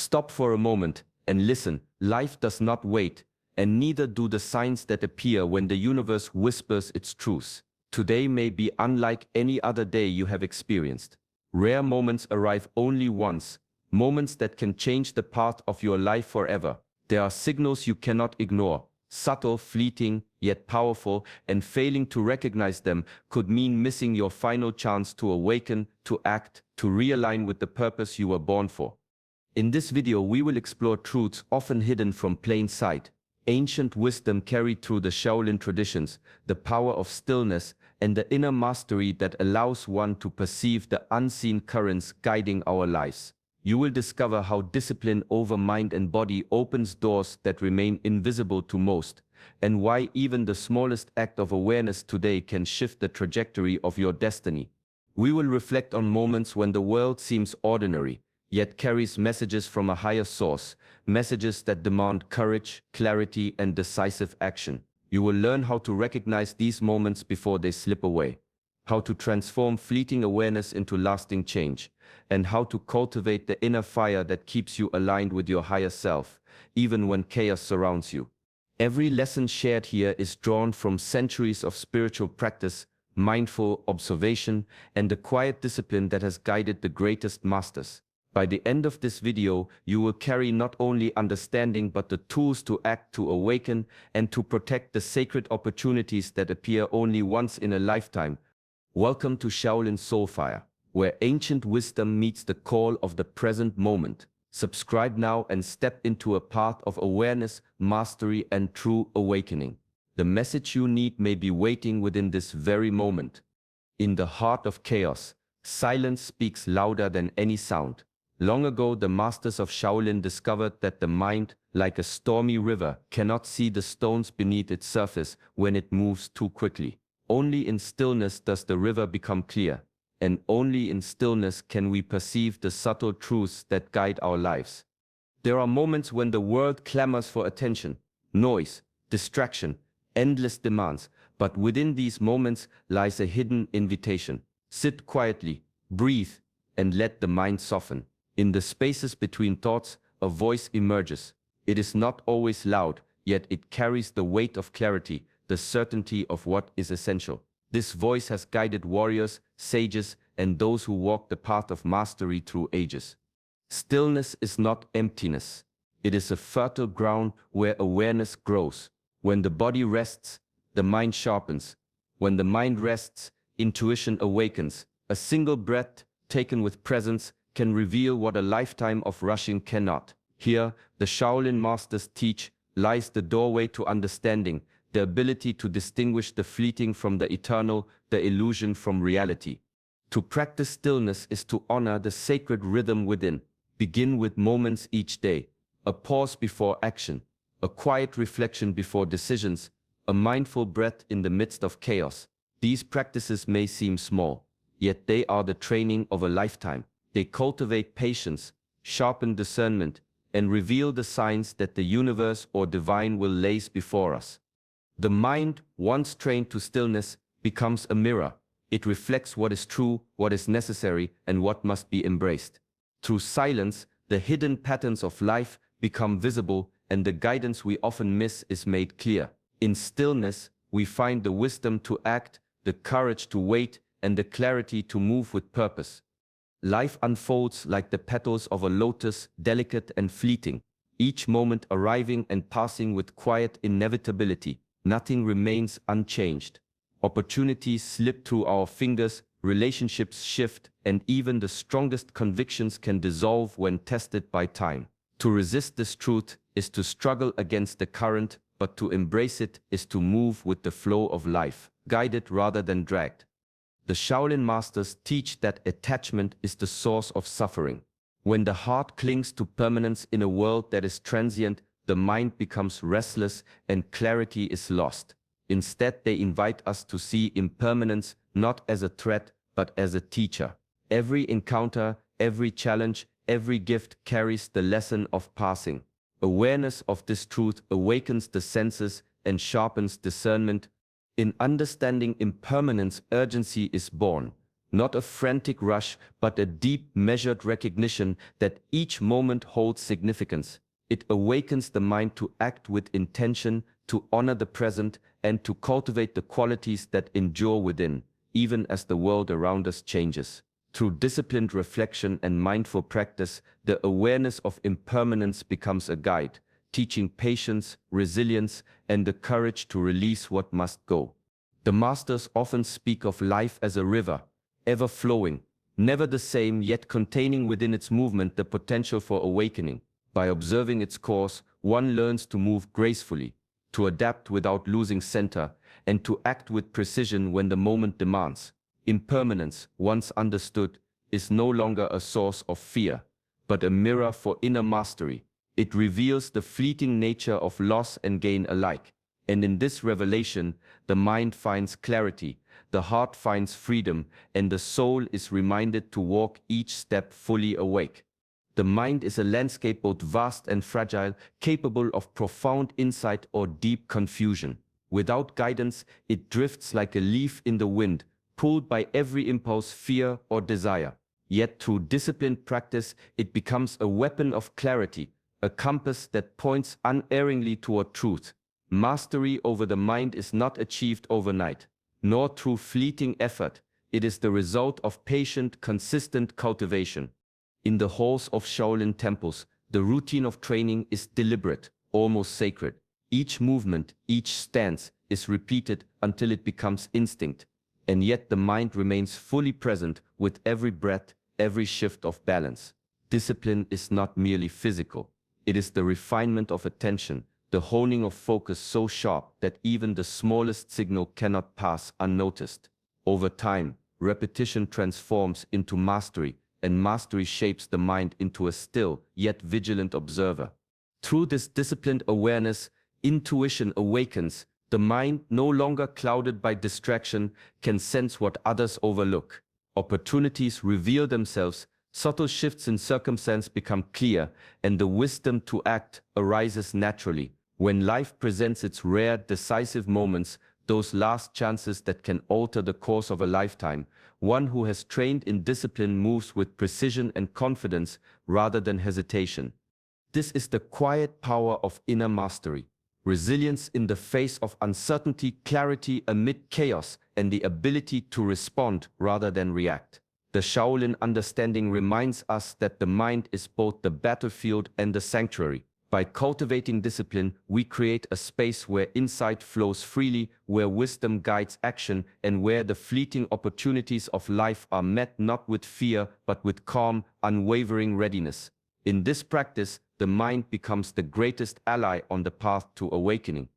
Stop for a moment and listen. Life does not wait, and neither do the signs that appear when the universe whispers its truths. Today may be unlike any other day you have experienced. Rare moments arrive only once, moments that can change the path of your life forever. There are signals you cannot ignore, subtle, fleeting, yet powerful, and failing to recognize them could mean missing your final chance to awaken, to act, to realign with the purpose you were born for. In this video, we will explore truths often hidden from plain sight, ancient wisdom carried through the Shaolin traditions, the power of stillness, and the inner mastery that allows one to perceive the unseen currents guiding our lives. You will discover how discipline over mind and body opens doors that remain invisible to most, and why even the smallest act of awareness today can shift the trajectory of your destiny. We will reflect on moments when the world seems ordinary, yet carries messages from a higher source, messages that demand courage, clarity, and decisive action. You will learn how to recognize these moments before they slip away, how to transform fleeting awareness into lasting change, and how to cultivate the inner fire that keeps you aligned with your higher self, even when chaos surrounds you. Every lesson shared here is drawn from centuries of spiritual practice, mindful observation, and the quiet discipline that has guided the greatest masters. By the end of this video, you will carry not only understanding but the tools to act, to awaken, and to protect the sacred opportunities that appear only once in a lifetime. Welcome to Shaolin Soulfire, where ancient wisdom meets the call of the present moment. Subscribe now and step into a path of awareness, mastery, and true awakening. The message you need may be waiting within this very moment. In the heart of chaos, silence speaks louder than any sound. Long ago, the masters of Shaolin discovered that the mind, like a stormy river, cannot see the stones beneath its surface when it moves too quickly. Only in stillness does the river become clear, and only in stillness can we perceive the subtle truths that guide our lives. There are moments when the world clamors for attention, noise, distraction, endless demands, but within these moments lies a hidden invitation. Sit quietly, breathe, and let the mind soften. In the spaces between thoughts, a voice emerges. It is not always loud, yet it carries the weight of clarity, the certainty of what is essential. This voice has guided warriors, sages, and those who walk the path of mastery through ages. Stillness is not emptiness. It is a fertile ground where awareness grows. When the body rests, the mind sharpens. When the mind rests, intuition awakens. A single breath, taken with presence, can reveal what a lifetime of rushing cannot. Here, the Shaolin masters teach, lies the doorway to understanding, the ability to distinguish the fleeting from the eternal, the illusion from reality. To practice stillness is to honor the sacred rhythm within. Begin with moments each day, a pause before action, a quiet reflection before decisions, a mindful breath in the midst of chaos. These practices may seem small, yet they are the training of a lifetime. They cultivate patience, sharpen discernment, and reveal the signs that the universe or divine will lace before us. The mind, once trained to stillness, becomes a mirror. It reflects what is true, what is necessary, and what must be embraced. Through silence, the hidden patterns of life become visible, and the guidance we often miss is made clear. In stillness, we find the wisdom to act, the courage to wait, and the clarity to move with purpose. Life unfolds like the petals of a lotus, delicate and fleeting, each moment arriving and passing with quiet inevitability. Nothing remains unchanged. Opportunities slip through our fingers, relationships shift, and even the strongest convictions can dissolve when tested by time. To resist this truth is to struggle against the current, but to embrace it is to move with the flow of life, guided rather than dragged. The Shaolin masters teach that attachment is the source of suffering. When the heart clings to permanence in a world that is transient, the mind becomes restless and clarity is lost. Instead, they invite us to see impermanence not as a threat, but as a teacher. Every encounter, every challenge, every gift carries the lesson of passing. Awareness of this truth awakens the senses and sharpens discernment. In understanding impermanence, urgency is born. Not a frantic rush, but a deep, measured recognition that each moment holds significance. It awakens the mind to act with intention, to honor the present, and to cultivate the qualities that endure within, even as the world around us changes. Through disciplined reflection and mindful practice, the awareness of impermanence becomes a guide, teaching patience, resilience, and the courage to release what must go. The masters often speak of life as a river, ever flowing, never the same, yet containing within its movement the potential for awakening. By observing its course, one learns to move gracefully, to adapt without losing center, and to act with precision when the moment demands. Impermanence, once understood, is no longer a source of fear, but a mirror for inner mastery. It reveals the fleeting nature of loss and gain alike. And in this revelation, the mind finds clarity, the heart finds freedom, and the soul is reminded to walk each step fully awake. The mind is a landscape both vast and fragile, capable of profound insight or deep confusion. Without guidance, it drifts like a leaf in the wind, pulled by every impulse, fear, or desire. Yet through disciplined practice, it becomes a weapon of clarity, a compass that points unerringly toward truth. Mastery over the mind is not achieved overnight, nor through fleeting effort. It is the result of patient, consistent cultivation. In the halls of Shaolin temples, the routine of training is deliberate, almost sacred. Each movement, each stance is repeated until it becomes instinct, and yet the mind remains fully present with every breath, every shift of balance. Discipline is not merely physical. It is the refinement of attention, the honing of focus so sharp that even the smallest signal cannot pass unnoticed. Over time, repetition transforms into mastery, and mastery shapes the mind into a still, yet vigilant observer. Through this disciplined awareness, intuition awakens. The mind, no longer clouded by distraction, can sense what others overlook. Opportunities reveal themselves, subtle shifts in circumstance become clear, and the wisdom to act arises naturally. When life presents its rare, decisive moments, those last chances that can alter the course of a lifetime, one who has trained in discipline moves with precision and confidence rather than hesitation. This is the quiet power of inner mastery. Resilience in the face of uncertainty, clarity amid chaos, and the ability to respond rather than react. The Shaolin understanding reminds us that the mind is both the battlefield and the sanctuary. By cultivating discipline, we create a space where insight flows freely, where wisdom guides action, and where the fleeting opportunities of life are met not with fear, but with calm, unwavering readiness. In this practice, the mind becomes the greatest ally on the path to awakening.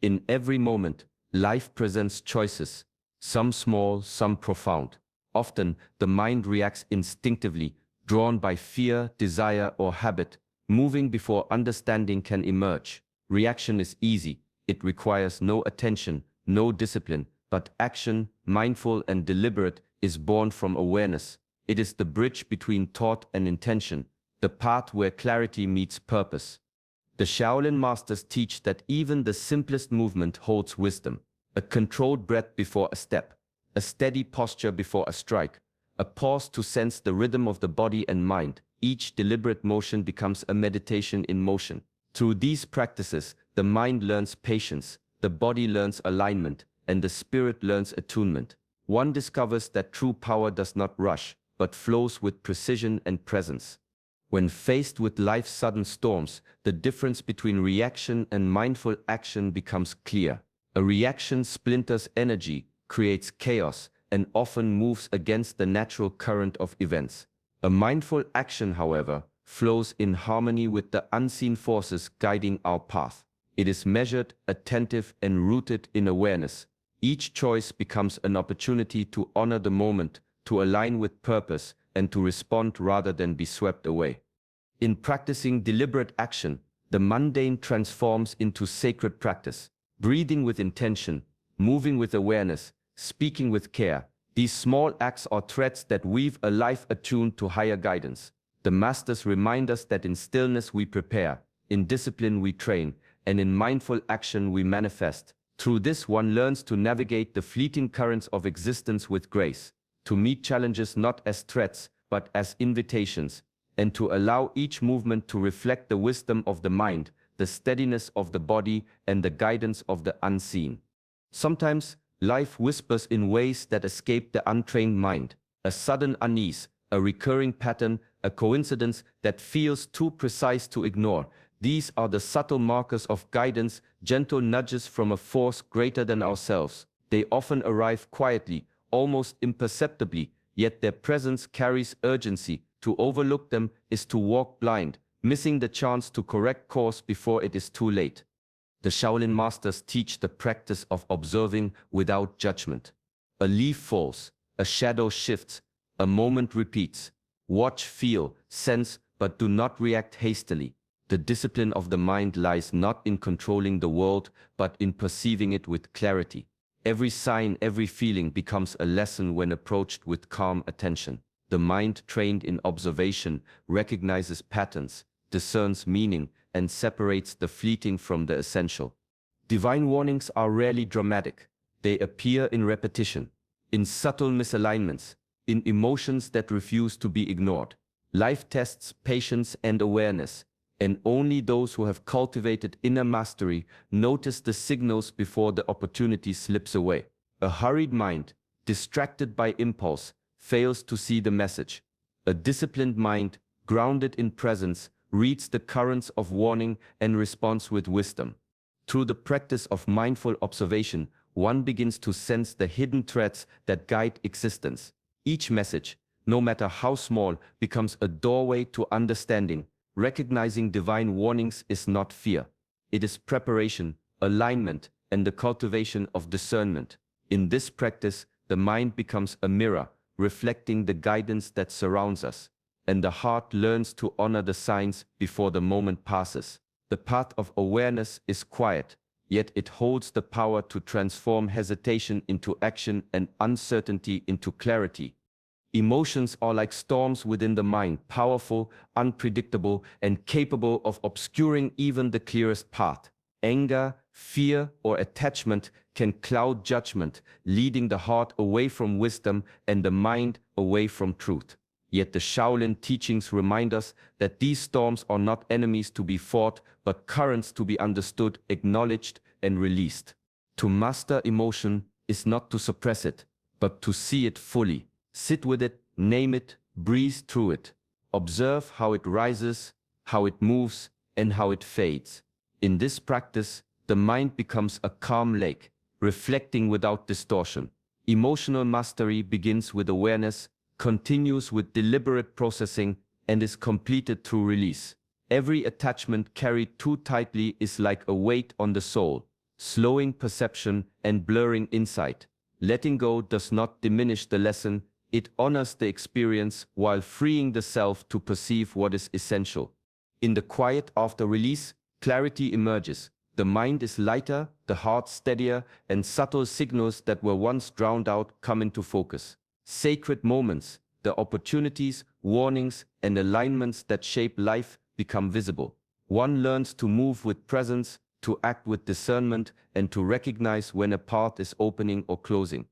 In every moment, life presents choices, some small, some profound. Often, the mind reacts instinctively, drawn by fear, desire, or habit, moving before understanding can emerge. Reaction is easy. It requires no attention, no discipline, but action, mindful and deliberate, is born from awareness. It is the bridge between thought and intention, the path where clarity meets purpose. The Shaolin masters teach that even the simplest movement holds wisdom. A controlled breath before a step, a steady posture before a strike, a pause to sense the rhythm of the body and mind. Each deliberate motion becomes a meditation in motion. Through these practices, the mind learns patience, the body learns alignment, and the spirit learns attunement. One discovers that true power does not rush, but flows with precision and presence. When faced with life's sudden storms, the difference between reaction and mindful action becomes clear. A reaction splinters energy, creates chaos, and often moves against the natural current of events. A mindful action, however, flows in harmony with the unseen forces guiding our path. It is measured, attentive, and rooted in awareness. Each choice becomes an opportunity to honor the moment, to align with purpose, and to respond rather than be swept away. In practicing deliberate action, the mundane transforms into sacred practice. Breathing with intention, moving with awareness, speaking with care. These small acts are threads that weave a life attuned to higher guidance. The masters remind us that in stillness we prepare, in discipline we train, and in mindful action we manifest. Through this one learns to navigate the fleeting currents of existence with grace, to meet challenges not as threats, but as invitations, and to allow each movement to reflect the wisdom of the mind, the steadiness of the body, and the guidance of the unseen. Sometimes, life whispers in ways that escape the untrained mind, a sudden unease, a recurring pattern, a coincidence that feels too precise to ignore. These are the subtle markers of guidance, gentle nudges from a force greater than ourselves. They often arrive quietly, almost imperceptibly, yet their presence carries urgency. To overlook them is to walk blind, missing the chance to correct course before it is too late. The Shaolin masters teach the practice of observing without judgment. A leaf falls, a shadow shifts, a moment repeats. Watch, feel, sense, but do not react hastily. The discipline of the mind lies not in controlling the world, but in perceiving it with clarity. Every sign, every feeling becomes a lesson when approached with calm attention. The mind trained in observation recognizes patterns, discerns meaning, and separates the fleeting from the essential. Divine warnings are rarely dramatic. They appear in repetition, in subtle misalignments, in emotions that refuse to be ignored. Life tests patience and awareness, and only those who have cultivated inner mastery notice the signals before the opportunity slips away. A hurried mind, distracted by impulse, fails to see the message. A disciplined mind, grounded in presence, reads the currents of warning and responds with wisdom. Through the practice of mindful observation, one begins to sense the hidden threads that guide existence. Each message, no matter how small, becomes a doorway to understanding. Recognizing divine warnings is not fear. It is preparation, alignment, and the cultivation of discernment. In this practice, the mind becomes a mirror, reflecting the guidance that surrounds us, and the heart learns to honor the signs before the moment passes. The path of awareness is quiet, yet it holds the power to transform hesitation into action and uncertainty into clarity. Emotions are like storms within the mind, powerful, unpredictable, and capable of obscuring even the clearest path. Anger, fear, or attachment can cloud judgment, leading the heart away from wisdom and the mind away from truth. Yet the Shaolin teachings remind us that these storms are not enemies to be fought, but currents to be understood, acknowledged, and released. To master emotion is not to suppress it, but to see it fully. Sit with it, name it, breathe through it. Observe how it rises, how it moves, and how it fades. In this practice, the mind becomes a calm lake, reflecting without distortion. Emotional mastery begins with awareness, continues with deliberate processing, and is completed through release. Every attachment carried too tightly is like a weight on the soul, slowing perception and blurring insight. Letting go does not diminish the lesson, it honors the experience while freeing the self to perceive what is essential. In the quiet after release, clarity emerges. The mind is lighter, the heart steadier, and subtle signals that were once drowned out come into focus. Sacred moments, the opportunities, warnings, and alignments that shape life become visible. One learns to move with presence, to act with discernment, and to recognize when a path is opening or closing.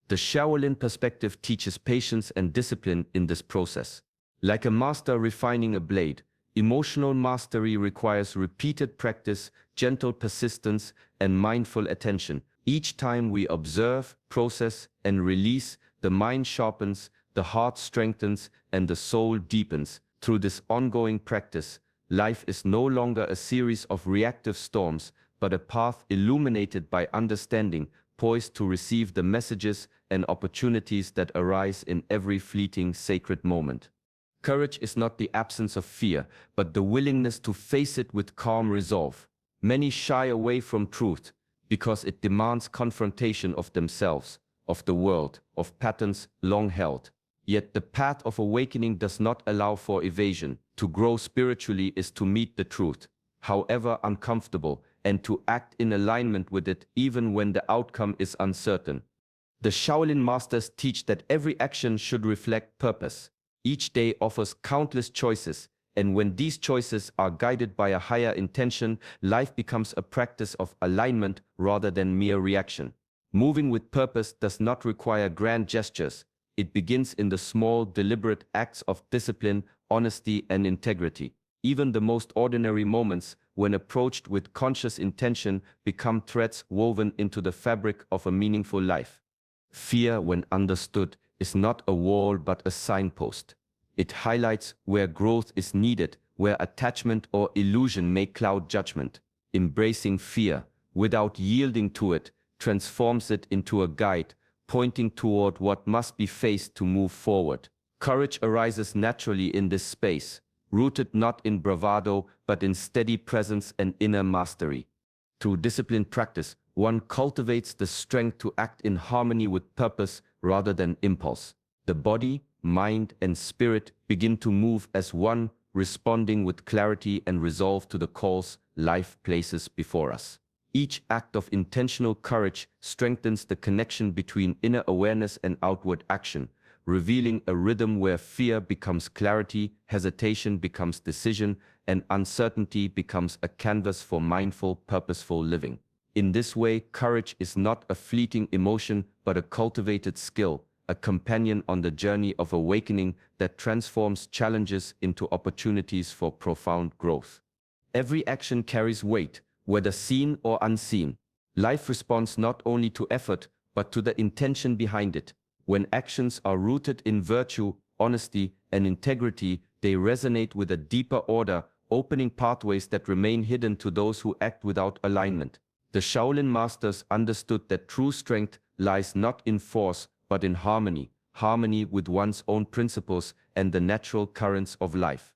The Shaolin perspective teaches patience and discipline in this process. Like a master refining a blade, emotional mastery requires repeated practice, gentle persistence, and mindful attention. Each time we observe, process, and release, the mind sharpens, the heart strengthens, and the soul deepens. Through this ongoing practice, life is no longer a series of reactive storms, but a path illuminated by understanding, poised to receive the messages and opportunities that arise in every fleeting sacred moment. Courage is not the absence of fear, but the willingness to face it with calm resolve. Many shy away from truth because it demands confrontation of themselves, of the world, of patterns long held. Yet the path of awakening does not allow for evasion. To grow spiritually is to meet the truth, however uncomfortable, and to act in alignment with it even when the outcome is uncertain. The Shaolin masters teach that every action should reflect purpose. Each day offers countless choices, and when these choices are guided by a higher intention, life becomes a practice of alignment rather than mere reaction. Moving with purpose does not require grand gestures. It begins in the small, deliberate acts of discipline, honesty, and integrity. Even the most ordinary moments, when approached with conscious intention, become threads woven into the fabric of a meaningful life. Fear, when understood, is not a wall but a signpost. It highlights where growth is needed, where attachment or illusion may cloud judgment. Embracing fear, without yielding to it, transforms it into a guide, pointing toward what must be faced to move forward. Courage arises naturally in this space, rooted not in bravado but in steady presence and inner mastery. Through disciplined practice, one cultivates the strength to act in harmony with purpose rather than impulse. The body, mind, and spirit begin to move as one, responding with clarity and resolve to the calls life places before us. Each act of intentional courage strengthens the connection between inner awareness and outward action, revealing a rhythm where fear becomes clarity, hesitation becomes decision, and uncertainty becomes a canvas for mindful, purposeful living. In this way, courage is not a fleeting emotion but a cultivated skill, a companion on the journey of awakening that transforms challenges into opportunities for profound growth. Every action carries weight, whether seen or unseen. Life responds not only to effort, but to the intention behind it. When actions are rooted in virtue, honesty, and integrity, they resonate with a deeper order, opening pathways that remain hidden to those who act without alignment. The Shaolin masters understood that true strength lies not in force, but in harmony, harmony with one's own principles and the natural currents of life.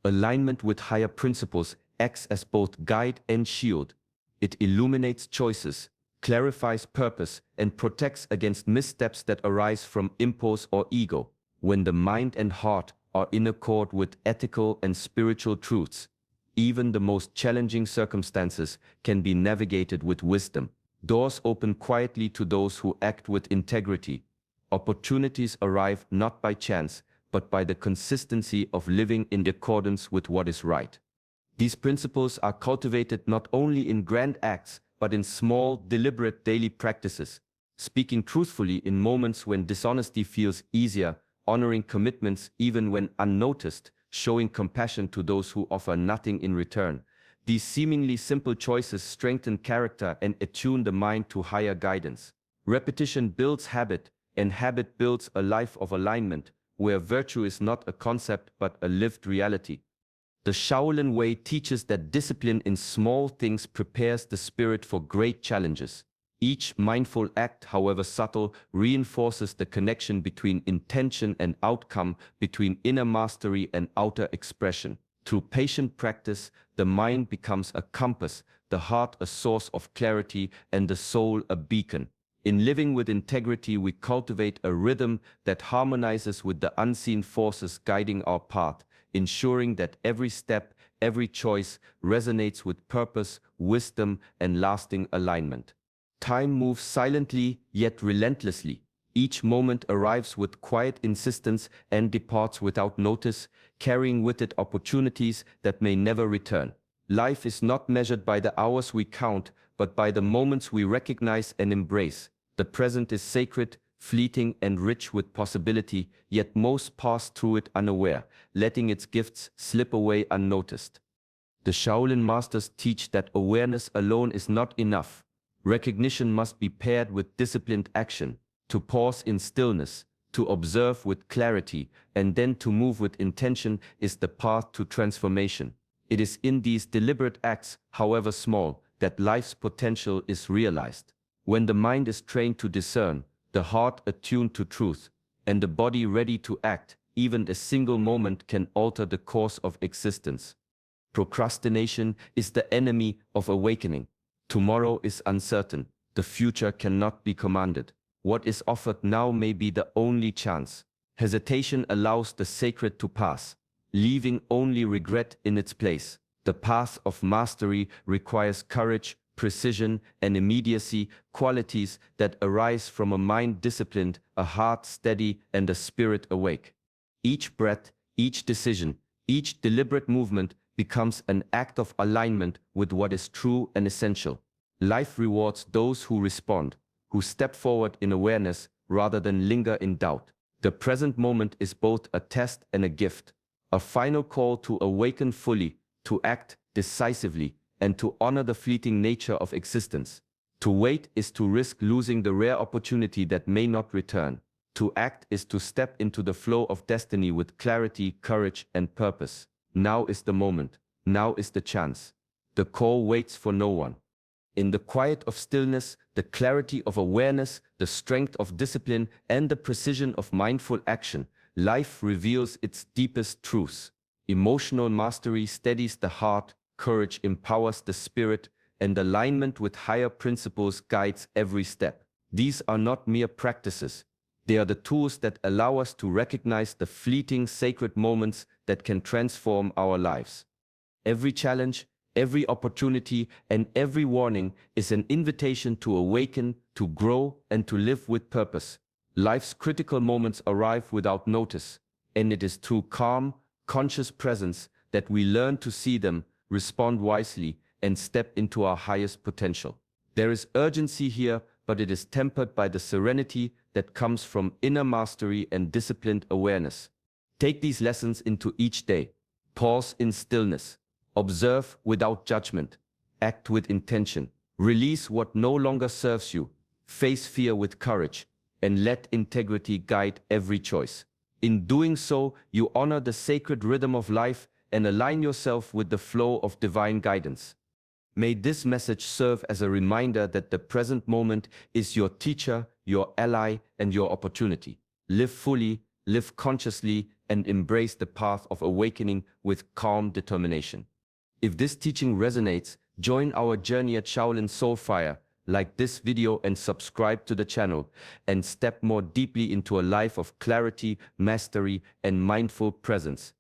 Alignment with higher principles acts as both guide and shield. It illuminates choices, clarifies purpose, and protects against missteps that arise from impulse or ego. When the mind and heart are in accord with ethical and spiritual truths, even the most challenging circumstances can be navigated with wisdom. Doors open quietly to those who act with integrity. Opportunities arrive not by chance, but by the consistency of living in accordance with what is right. These principles are cultivated not only in grand acts, but in small, deliberate daily practices. Speaking truthfully in moments when dishonesty feels easier, honoring commitments even when unnoticed, showing compassion to those who offer nothing in return. These seemingly simple choices strengthen character and attune the mind to higher guidance. Repetition builds habit, and habit builds a life of alignment, where virtue is not a concept but a lived reality. The Shaolin Way teaches that discipline in small things prepares the spirit for great challenges. Each mindful act, however subtle, reinforces the connection between intention and outcome, between inner mastery and outer expression. Through patient practice, the mind becomes a compass, the heart a source of clarity, and the soul a beacon. In living with integrity, we cultivate a rhythm that harmonizes with the unseen forces guiding our path, ensuring that every step, every choice resonates with purpose, wisdom, and lasting alignment. Time moves silently yet relentlessly. Each moment arrives with quiet insistence and departs without notice, carrying with it opportunities that may never return. Life is not measured by the hours we count, but by the moments we recognize and embrace. The present is sacred, fleeting, and rich with possibility, yet most pass through it unaware, letting its gifts slip away unnoticed. The Shaolin masters teach that awareness alone is not enough. Recognition must be paired with disciplined action. To pause in stillness, to observe with clarity, and then to move with intention is the path to transformation. It is in these deliberate acts, however small, that life's potential is realized. When the mind is trained to discern, the heart attuned to truth, and the body ready to act, even a single moment can alter the course of existence. Procrastination is the enemy of awakening. Tomorrow is uncertain. The future cannot be commanded. What is offered now may be the only chance. Hesitation allows the sacred to pass, leaving only regret in its place. The path of mastery requires courage, precision, and immediacy, qualities that arise from a mind disciplined, a heart steady, and a spirit awake. Each breath, each decision, each deliberate movement becomes an act of alignment with what is true and essential. Life rewards those who respond, who step forward in awareness rather than linger in doubt. The present moment is both a test and a gift, a final call to awaken fully, to act decisively, and to honor the fleeting nature of existence. To wait is to risk losing the rare opportunity that may not return. To act is to step into the flow of destiny with clarity, courage, and purpose. Now is the moment. Now is the chance. The call waits for no one. In the quiet of stillness, the clarity of awareness, the strength of discipline, and the precision of mindful action, life reveals its deepest truths. Emotional mastery steadies the heart, courage empowers the spirit, and alignment with higher principles guides every step. These are not mere practices. They are the tools that allow us to recognize the fleeting sacred moments that can transform our lives. Every challenge, every opportunity, and every warning is an invitation to awaken, to grow, and to live with purpose. Life's critical moments arrive without notice, and it is through calm, conscious presence that we learn to see them, respond wisely, and step into our highest potential. There is urgency here, but it is tempered by the serenity that comes from inner mastery and disciplined awareness. Take these lessons into each day. Pause in stillness. Observe without judgment. Act with intention. Release what no longer serves you. Face fear with courage. And let integrity guide every choice. In doing so, you honor the sacred rhythm of life and align yourself with the flow of divine guidance. May this message serve as a reminder that the present moment is your teacher, your ally, and your opportunity. Live fully, live consciously, and embrace the path of awakening with calm determination. If this teaching resonates, join our journey at Shaolin Soulfire, like this video and subscribe to the channel, and step more deeply into a life of clarity, mastery, and mindful presence.